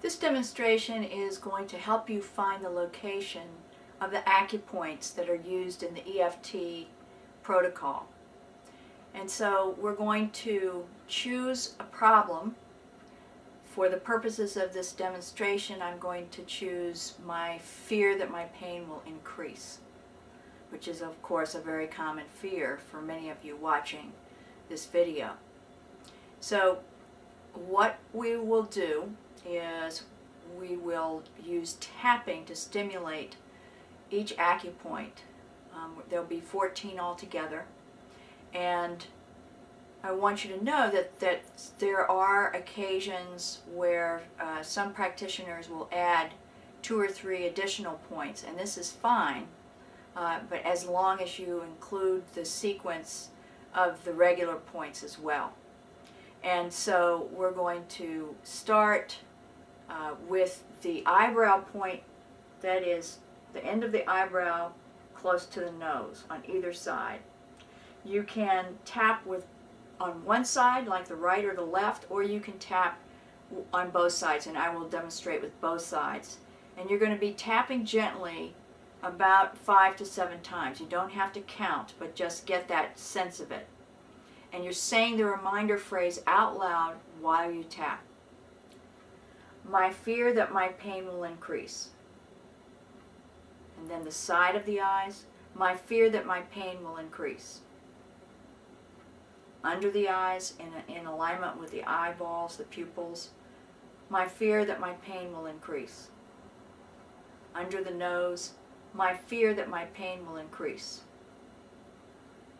This demonstration is going to help you find the location of the acupoints that are used in the EFT protocol. And so we're going to choose a problem. For the purposes of this demonstration, I'm going to choose my fear that my pain will increase, which is of course a very common fear for many of you watching this video. So what we will do is we will use tapping to stimulate each acupoint. There'll be 14 altogether, and I want you to know that there are occasions where some practitioners will add 2 or 3 additional points, and this is fine, but as long as you include the sequence of the regular points as well. And so we're going to start with the eyebrow point, that is the end of the eyebrow close to the nose on either side. You can tap on one side, like the right or the left, or you can tap on both sides, and I will demonstrate with both sides. And you're going to be tapping gently about 5 to 7 times. You don't have to count, but just get that sense of it. And you're saying the reminder phrase out loud while you tap. My fear that my pain will increase. And then the side of the eyes, my fear that my pain will increase. Under the eyes, in alignment with the eyeballs, the pupils, my fear that my pain will increase. Under the nose, my fear that my pain will increase.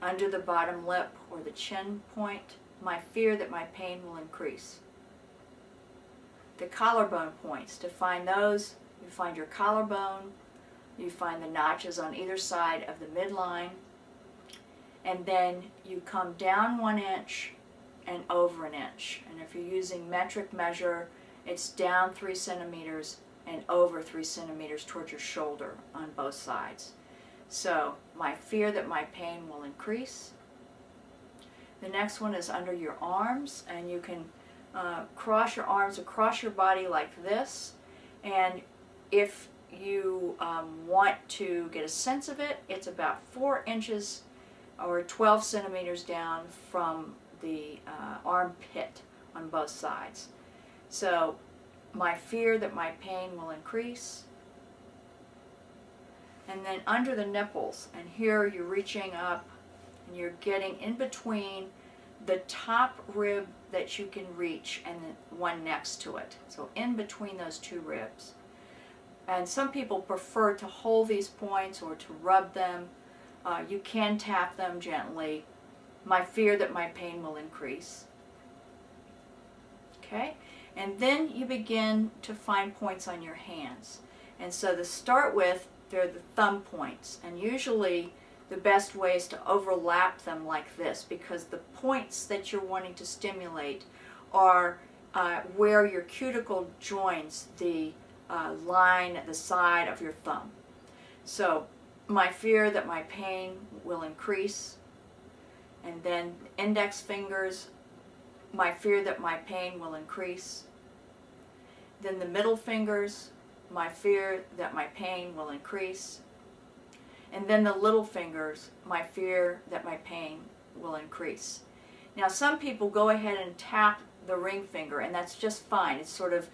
Under the bottom lip or the chin point, my fear that my pain will increase. The collarbone points, to find those, you find your collarbone, you find the notches on either side of the midline, and then you come down 1 inch and over 1 inch. And if you're using metric measure, it's down 3 centimeters and over 3 centimeters towards your shoulder on both sides. So, my fear that my pain will increase. The next one is under your arms, and you can cross your arms across your body like this. And if you want to get a sense of it, it's about 4 inches or 12 centimeters down from the armpit on both sides. So, my fear that my pain will increase. And then under the nipples, and here you're reaching up and you're getting in between the top rib that you can reach and the one next to it. So in between those 2 ribs. And some people prefer to hold these points or to rub them. You can tap them gently. My fear that my pain will increase. Okay? And then you begin to find points on your hands. And so to start with, they're the thumb points. And usually the best way is to overlap them like this, because the points that you're wanting to stimulate are where your cuticle joins the line at the side of your thumb. So, my fear that my pain will increase. And then index fingers, my fear that my pain will increase. Then the middle fingers, my fear that my pain will increase. And then the little fingers, my fear that my pain will increase. Now some people go ahead and tap the ring finger, and that's just fine. It sort of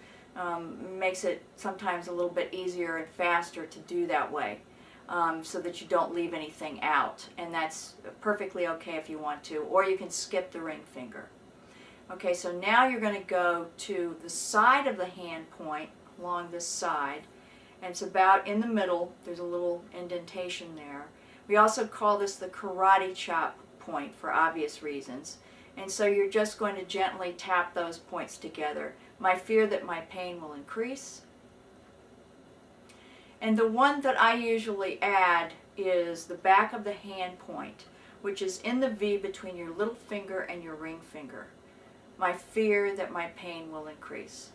makes it sometimes a little bit easier and faster to do that way, so that you don't leave anything out. And that's perfectly okay if you want to, or you can skip the ring finger. Okay, so now you're going to go to the side of the hand point along this side, and it's about in the middle. There's a little indentation there. We also call this the karate chop point for obvious reasons. And so you're just going to gently tap those points together. My fear that my pain will increase. And the one that I usually add is the back of the hand point, which is in the V between your little finger and your ring finger. My fear that my pain will increase.